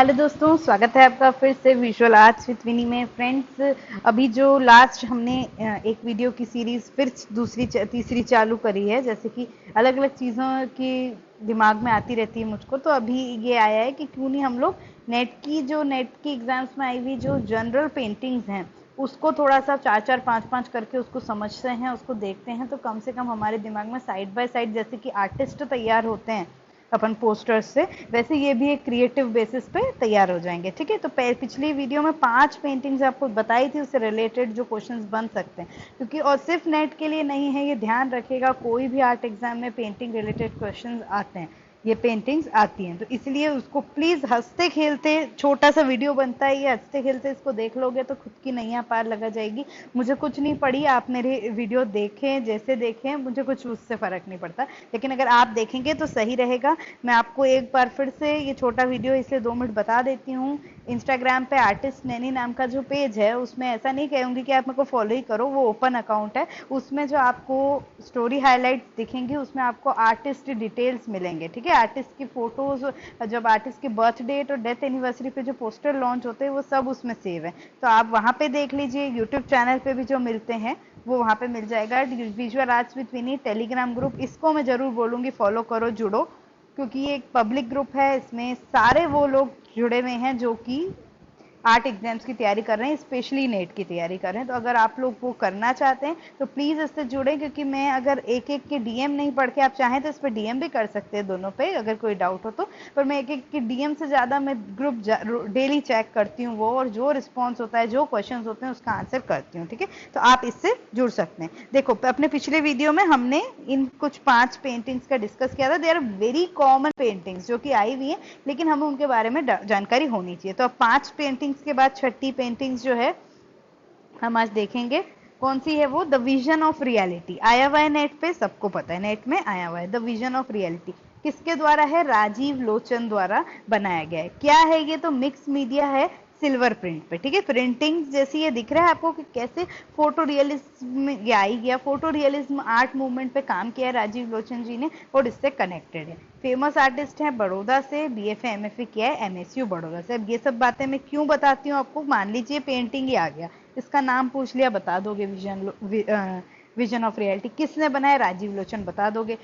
Hello दोस्तों, स्वागत है आपका फिर से विजुअल आर्ट्स विद विनी में। फ्रेंड्स, अभी जो लास्ट हमने एक वीडियो की सीरीज फिर दूसरी तीसरी चालू करी है, जैसे कि अलग अलग चीज़ों की दिमाग में आती रहती है मुझको, तो अभी ये आया है कि क्यों नहीं हम लोग नेट की एग्जाम्स में आई हुई जो जनरल पेंटिंग्स हैं उसको थोड़ा सा चार चार पाँच पाँच करके उसको समझते हैं, उसको देखते हैं, तो कम से कम हमारे दिमाग में साइड बाय साइड जैसे कि आर्टिस्ट तैयार होते हैं अपन पोस्टर्स से, वैसे ये भी एक क्रिएटिव बेसिस पे तैयार हो जाएंगे। ठीक है, तो पिछली वीडियो में 5 पेंटिंग्स आपको बताई थी, उससे रिलेटेड जो क्वेश्चंस बन सकते हैं, क्योंकि और सिर्फ नेट के लिए नहीं है, ये ध्यान रखिएगा, कोई भी आर्ट एग्जाम में पेंटिंग रिलेटेड क्वेश्चंस आते हैं, ये पेंटिंग्स आती हैं, तो इसलिए उसको प्लीज़ हंसते खेलते, छोटा सा वीडियो बनता है ये, हंसते खेलते इसको देख लोगे तो खुद की नैया पार लगा जाएगी। मुझे कुछ नहीं पड़ी, आप मेरे वीडियो देखें जैसे देखें, मुझे कुछ उससे फ़र्क नहीं पड़ता, लेकिन अगर आप देखेंगे तो सही रहेगा। मैं आपको एक बार फिर से ये छोटा वीडियो इसलिए 2 मिनट बता देती हूँ। इंस्टाग्राम पे आर्टिस्ट नैनी नाम का जो पेज है, उसमें ऐसा नहीं कहूँगी कि आप मेरे को फॉलो ही करो, वो ओपन अकाउंट है, उसमें जो आपको स्टोरी हाईलाइट्स दिखेंगी उसमें आपको आर्टिस्ट डिटेल्स मिलेंगे। ठीक है, आर्टिस्ट की फोटोज, जब आर्टिस्ट की बर्थ डेट और डेथ एनिवर्सरी पे जो पोस्टर लॉन्च होते हैं वो सब उसमें सेव है, तो आप वहाँ पे देख लीजिए। यूट्यूब चैनल पे भी जो मिलते हैं वो वहाँ पे मिल जाएगा। Visual arts with Vini Telegram group, इसको मैं जरूर बोलूँगी फॉलो करो, जुड़ो, क्योंकि ये एक पब्लिक ग्रुप है, इसमें सारे वो लोग जुड़े हुए हैं जो कि आर्ट एग्जाम्स की तैयारी कर रहे हैं, स्पेशली नेट की तैयारी कर रहे हैं। तो अगर आप लोग वो करना चाहते हैं तो प्लीज़ इससे जुड़ें, क्योंकि मैं अगर एक एक के डीएम नहीं पढ़ के, आप चाहें तो इस पर डीएम भी कर सकते हैं दोनों पे अगर कोई डाउट हो तो, पर मैं एक एक के डीएम से ज़्यादा मैं ग्रुप डेली चेक करती हूँ वो, और जो रिस्पॉन्स होता है, जो क्वेश्चन होते हैं उसका आंसर करती हूँ। ठीक है, तो आप इससे जुड़ सकते हैं। देखो, अपने पिछले वीडियो में हमने इन कुछ 5 पेंटिंग्स का डिस्कस किया था। They are very common paintings जो कि आई हुई हैं, लेकिन हमें उनके बारे में जानकारी होनी चाहिए। तो अब 5 पेंटिंग्स के बाद छठी पेंटिंग्स जो है हम आज देखेंगे। कौन सी है वो? The vision of reality. आया हुआ है नेट पे, सबको पता है, नेट में आया हुआ है द विजन ऑफ रियलिटी। किसके द्वारा है? राजीव लोचन द्वारा बनाया गया है। क्या है ये? तो मिक्स मीडिया है, सिल्वर प्रिंट पे। ठीक है, प्रिंटिंग जैसी ये दिख रहा है आपको कि कैसे फोटो रियलिज्म ये आई गया, फोटो रियलिज्म आर्ट मूवमेंट पे काम किया है राजीव लोचन जी ने, और इससे कनेक्टेड है। फेमस आर्टिस्ट है, बड़ौदा से, बीएफए एमएफए किया है एमएसयू बड़ौदा से। अब ये सब बातें मैं क्यों बताती हूँ आपको? मान लीजिए पेंटिंग ही आ गया, इसका नाम पूछ लिया, बता दोगे विजन ऑफ रियलिटी किसने बनाया? राजीव लोचन, बता दोगे।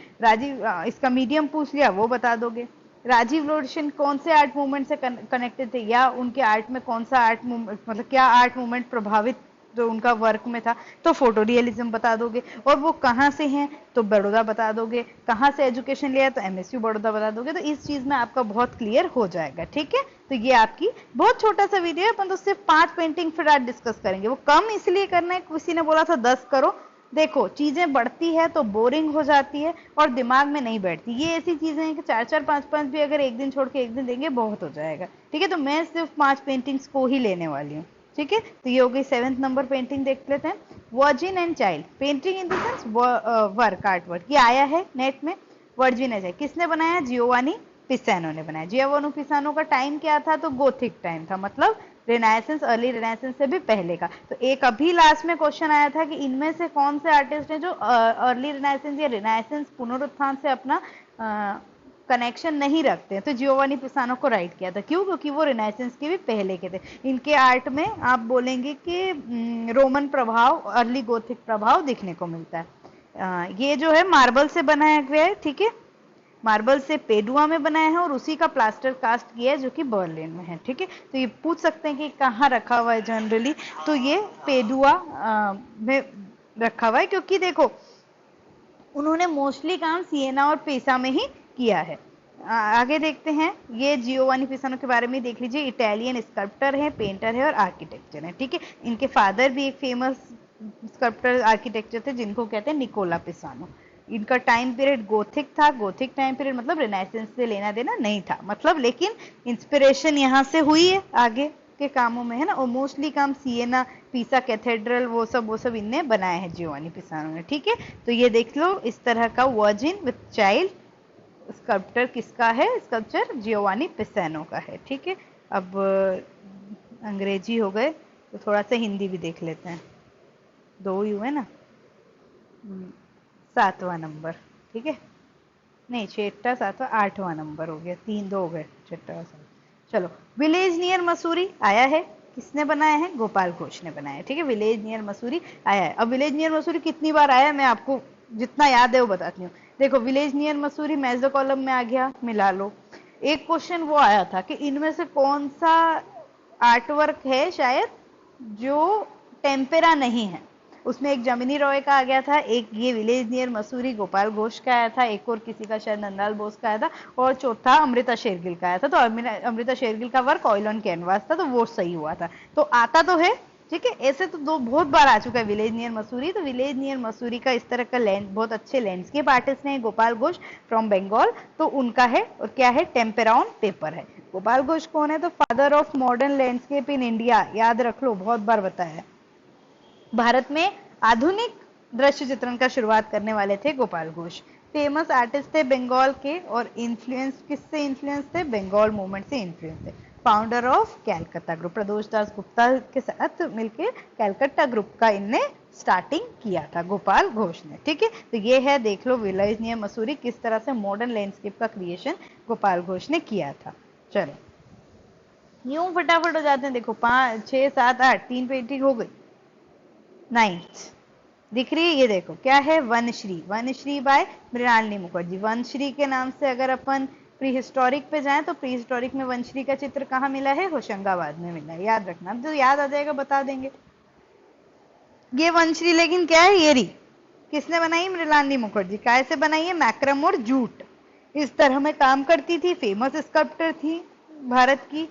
इसका मीडियम पूछ लिया, वो बता दोगे। राजीव लोचन कौन से आर्ट मूवमेंट से कनेक्टेड थे, या उनके आर्ट में कौन सा आर्ट मूवमेंट, मतलब क्या आर्ट मूवमेंट प्रभावित जो उनका वर्क में था, तो फोटो रियलिज्म बता दोगे। और वो कहाँ से हैं, तो बड़ौदा बता दोगे। कहाँ से एजुकेशन लिया, तो एमएसयू बड़ौदा बता दोगे। तो इस चीज में आपका बहुत क्लियर हो जाएगा। ठीक है, तो ये आपकी बहुत छोटा सा वीडियो है, अपन तो सिर्फ 5 पेंटिंग फिर आज डिस्कस करेंगे। वो कम इसलिए करना है, किसी ने बोला था 10 करो। देखो, चीजें बढ़ती है तो बोरिंग हो जाती है और दिमाग में नहीं बैठती। ये ऐसी चीजें हैं कि 4 4 5 5 भी अगर एक दिन छोड़ के एक दिन देंगे बहुत हो जाएगा। ठीक है, तो मैं सिर्फ 5 पेंटिंग्स को ही लेने वाली हूँ। ठीक है, तो ये हो गई 7th नंबर पेंटिंग। देख लेते हैं। Virgin and child painting in the sense work, art work. ये आया है नेट में। वर्जिन एंड चाइल्ड किसने बनाया? जियोवानी पिसानो ने बनाया। जियोवानी पिसानो का टाइम क्या था? तो गोथिक टाइम था, मतलब रेनाइसेंस, अर्ली रेनाइसेंस से भी पहले का। तो एक अभी लास्ट में क्वेश्चन आया था कि इनमें से कौन से आर्टिस्ट हैं जो अर्ली रेनाइसेंस या रेनाइसेंस पुनरुत्थान से अपना कनेक्शन नहीं रखते हैं, तो जियोवानी पिसानो को राइट किया था। क्यों? क्योंकि वो रिनाइसेंस के भी पहले के थे। इनके आर्ट में आप बोलेंगे कि रोमन प्रभाव, अर्ली गोथिक प्रभाव दिखने को मिलता है। ये जो है मार्बल से बनाया गया है। ठीक है, मार्बल से पेडुआ में बनाया है, और उसी का प्लास्टर कास्ट किया है जो कि बर्लिन में है। ठीक है, तो ये पूछ सकते हैं कि कहाँ रखा हुआ है जनरली, तो ये पेडुआ में रखा हुआ है, क्योंकि देखो उन्होंने मोस्टली काम सिएना और पेसा में ही किया है। आगे देखते हैं। ये जियोवानी पिसानो के बारे में देख लीजिए। इटालियन स्कल्प्टर है, पेंटर है और आर्किटेक्चर है। ठीक है, इनके फादर भी एक फेमस स्कल्प्टर आर्किटेक्चर थे जिनको कहते हैं निकोला पिसानो। इनका टाइम पीरियड गोथिक था। गोथिक टाइम पीरियड मतलब रिनाइसेंस से लेना देना नहीं था, मतलब, लेकिन इंस्पिरेशन यहाँ से हुई है आगे के कामों में, है ना। और मोस्टली काम सिएना, पीसा कैथेड्रल, वो सब इनने बनाए हैं जियोवानी पिसानो ने। ठीक है, तो ये देख लो, इस तरह का वर्जिन विथ चाइल्ड स्कल्प्टर किसका है? स्कल्पचर जियोवानी पिसानो का है। ठीक है, अब अंग्रेजी हो गए तो थोड़ा सा हिंदी भी देख लेते हैं। 2 ही हुए ना। 7वां नंबर। ठीक है, नहीं, छठा 7वां 8वां नंबर हो गया, 3 2 हो गए, छठा 7। चलो, विलेज नियर मसूरी आया है, किसने बनाया है? गोपाल घोष ने बनाया है। ठीक है, विलेज नियर मसूरी आया है। अब विलेज नियर मसूरी कितनी बार आया है मैं आपको जितना याद है वो बताती हूँ। देखो, विलेज नियर मसूरी मेजो कॉलम में आ गया, मिला लो। एक क्वेश्चन वो आया था कि इनमें से कौन सा आर्ट वर्क है शायद जो टेम्पेरा नहीं है। उसमें एक जमिनी रॉय का आ गया था, एक ये विलेज नियर मसूरी गोपाल घोष का आया था, एक और किसी का शायद नंदलाल बोस का आया था, और चौथा अमृता शेरगिल का आया था। तो अमृता शेरगिल का वर्क ऑयल ऑन कैनवास था, तो वो सही हुआ था। तो आता तो है। ठीक है, ऐसे तो दो बहुत बार आ चुका है विलेज नियर मसूरी। तो विलेज नियर मसूरी का इस तरह का लैंड बहुत अच्छे लैंडस्केप आर्टिस्ट हैं गोपाल घोष फ्रॉम बंगाल। तो उनका है, और क्या है? टेम्पेरा ऑन पेपर है। गोपाल घोष कौन है? तो father of modern landscape in India, याद रख लो, बहुत बार बताया है। भारत में आधुनिक दृश्य चित्रण का शुरुआत करने वाले थे गोपाल घोष। फेमस आर्टिस्ट थे बंगाल के, और इन्फ्लुएंस किससे इन्फ्लुएंस थे? बंगाल मूवमेंट से इन्फ्लुएंस थे। फाउंडर ऑफ कैलकाता ग्रुप, प्रदोष दास गुप्ता के साथ मिलकर कैलकाटा ग्रुप का इनने स्टार्टिंग किया था गोपाल घोष ने। ठीक है, तो ये है, देख लो, विलेज नियर मसूरी किस तरह से मॉडर्न लैंडस्केप का क्रिएशन गोपाल घोष ने किया था। चलो, यूं फटाफट हो जाते हैं। देखो, 5 6 7 8 3 पेंटिंग हो गई। 9th दिख रही है, ये देखो क्या है? वनश्री, वनश्री बाय मृणालिनी मुखर्जी। वनश्री के नाम से अगर अपन प्री हिस्टोरिक पे जाएं तो प्री हिस्टोरिक में वनश्री का चित्र कहाँ मिला है? होशंगाबाद में मिला है, याद रखना। जो याद आ जाएगा बता देंगे। ये वनश्री लेकिन क्या है? ये रही, किसने बनाई? मृणालिनी मुखर्जी। काय से बनाई है? मैक्रम और जूट इस तरह में काम करती थी, फेमस स्कल्प्टर थी भारत की।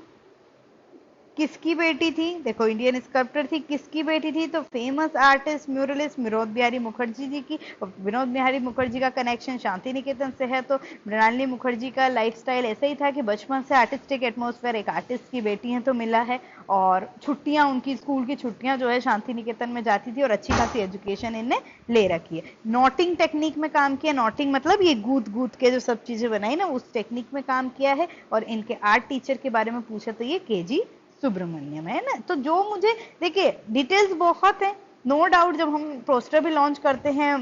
किसकी बेटी थी? देखो, इंडियन स्कल्प्टर थी, किसकी बेटी थी? तो फेमस आर्टिस्ट म्यूरलिस्ट विनोद बिहारी मुखर्जी जी की। विनोद बिहारी मुखर्जी का कनेक्शन शांति निकेतन से है। तो मृणालिनी मुखर्जी का लाइफस्टाइल ऐसा ही था कि बचपन से आर्टिस्टिक एटमॉस्फेयर, एक आर्टिस्ट की बेटी है तो मिला है। और छुट्टियां, उनकी स्कूल की छुट्टियां जो है शांति निकेतन में जाती थी, और अच्छी खासी एजुकेशन इनने ले रखी है। नोटिंग टेक्निक में काम किया। नोटिंग मतलब ये गूथ गूथ के जो सब चीजें बनाई ना, उस टेक्निक में काम किया है। और इनके आर्ट टीचर के बारे में पूछा तो ये केजी सुब्रमण्यम है ना। तो जो मुझे, देखिए, डिटेल्स बहुत है, नो डाउट। जब हम पोस्टर भी लॉन्च करते हैं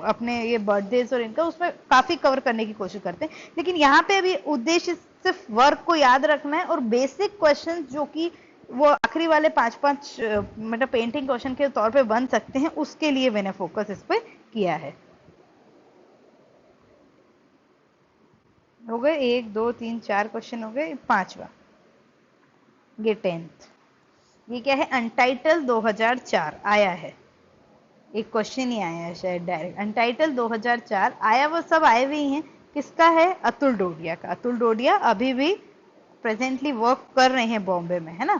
अपने ये बर्थडेज और इनका, उसमें काफी कवर करने की कोशिश करते हैं, लेकिन यहाँ पे भी उद्देश्य सिर्फ वर्क को याद रखना है, और बेसिक क्वेश्चन जो कि वो आखिरी वाले 5-5 मतलब पेंटिंग क्वेश्चन के तौर पे बन सकते हैं, उसके लिए मैंने फोकस इस पे किया है। हो गए 1 2 3 4 क्वेश्चन, हो गए 5वां, ये 10th। ये क्या है? अनटाइटल 2004 आया है, एक क्वेश्चन ही आया है शायद डायरेक्ट। अनटाइटल 2004 आया, वो सब आए हुए हैं। किसका है? अतुल डोडिया का। अतुल डोडिया अभी भी प्रेजेंटली वर्क कर रहे हैं बॉम्बे में, है ना।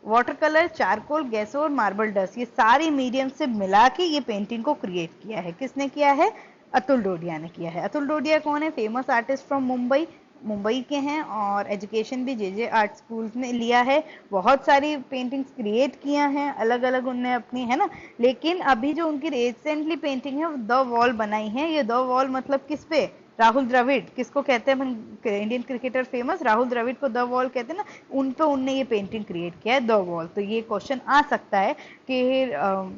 वाटर कलर, चारकोल, गैसो और मार्बल डस्ट, ये सारी मीडियम से मिला के ये पेंटिंग को क्रिएट किया है। किसने किया है? अतुल डोडिया ने किया है। अतुल डोडिया कौन है? Famous artist from Mumbai, Mumbai के हैं, और एजुकेशन भी जे आर्ट स्कूल में लिया है। बहुत सारी पेंटिंग्स क्रिएट किया हैं अलग अलग उनने अपनी, है ना। लेकिन अभी जो उनकी रिसेंटली पेंटिंग है वो द वॉल बनाई है। ये द वॉल मतलब किस पे? राहुल द्रविड़, किसको कहते हैं? Indian cricketer famous Rahul Dravid को द वॉल कहते हैं ना, उन पे उनने ये पेंटिंग क्रिएट किया है, द वॉल। तो ये क्वेश्चन आ सकता है कि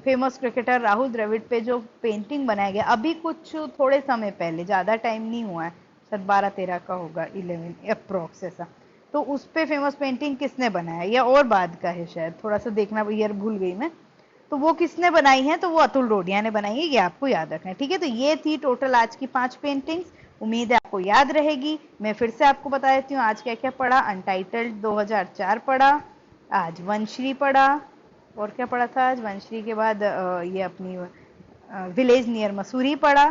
फेमस क्रिकेटर राहुल द्रविड़ पे जो पेंटिंग बनाया गया अभी कुछ थोड़े समय पहले, ज्यादा टाइम नहीं हुआ है, शायद 12-13 का होगा, 11 अप्रोक्स ऐसा। तो उस पे फेमस पेंटिंग किसने बनाया, या और बाद का है शायद, थोड़ा सा देखना, ईयर भूल गई मैं। तो वो किसने बनाई है? तो वो अतुल डोडिया ने बनाई है, ये आपको याद रखना है। ठीक है, तो ये थी टोटल आज की 5 पेंटिंग्स। उम्मीद है आपको याद रहेगी। मैं फिर से आपको बता देती हूँ आज क्या क्या पढ़ा। अनटाइटल्ड 2004 पढ़ा, आज वनश्री पढ़ा, और क्या पढ़ा था आज? वनश्री के बाद ये अपनी विलेज नियर मसूरी पढ़ा,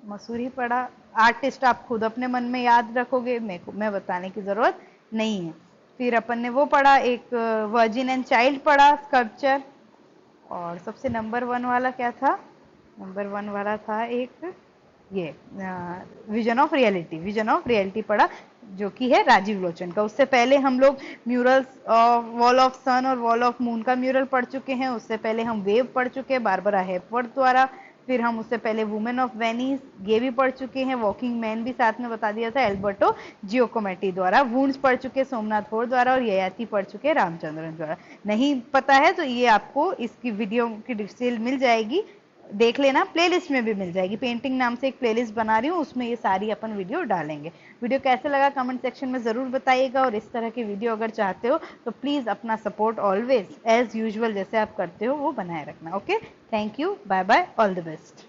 मसूरी पढ़ा। आर्टिस्ट आप खुद अपने मन में याद रखोगे, मैं बताने की जरूरत नहीं है। फिर अपन ने वो पढ़ा, एक वर्जिन एंड चाइल्ड पढ़ा, स्कल्पचर। और सबसे नंबर 1 वाला क्या था? नंबर 1 वाला था एक ये vision of reality, vision of reality पढ़ा, जो कि है राजीव लोचन का। उससे पहले हम लोग म्यूरल्स, वॉल ऑफ सन और वॉल ऑफ मून का म्यूरल पढ़ चुके हैं। उससे पहले हम वेव पढ़ चुके हैं बारबरा हेपवर्थ द्वारा। फिर हम उससे पहले वुमेन ऑफ वेनिस ये भी पढ़ चुके हैं। वॉकिंग मैन भी साथ में बता दिया था एल्बर्टो जियोकोमेटी द्वारा। वुंड्स पढ़ चुके सोमनाथ होर द्वारा, और ययाति पढ़ चुके रामचंद्रन द्वारा। नहीं पता है तो ये आपको इसकी वीडियो की डिटेल मिल जाएगी देख लेना, प्लेलिस्ट में भी मिल जाएगी। पेंटिंग नाम से एक प्लेलिस्ट बना रही हूँ, उसमें ये सारी अपन वीडियो डालेंगे। वीडियो कैसे लगा कमेंट सेक्शन में ज़रूर बताइएगा, और इस तरह की वीडियो अगर चाहते हो तो प्लीज़ अपना सपोर्ट ऑलवेज एज यूजुअल जैसे आप करते हो वो बनाए रखना। Okay, thank you, bye bye, all the best.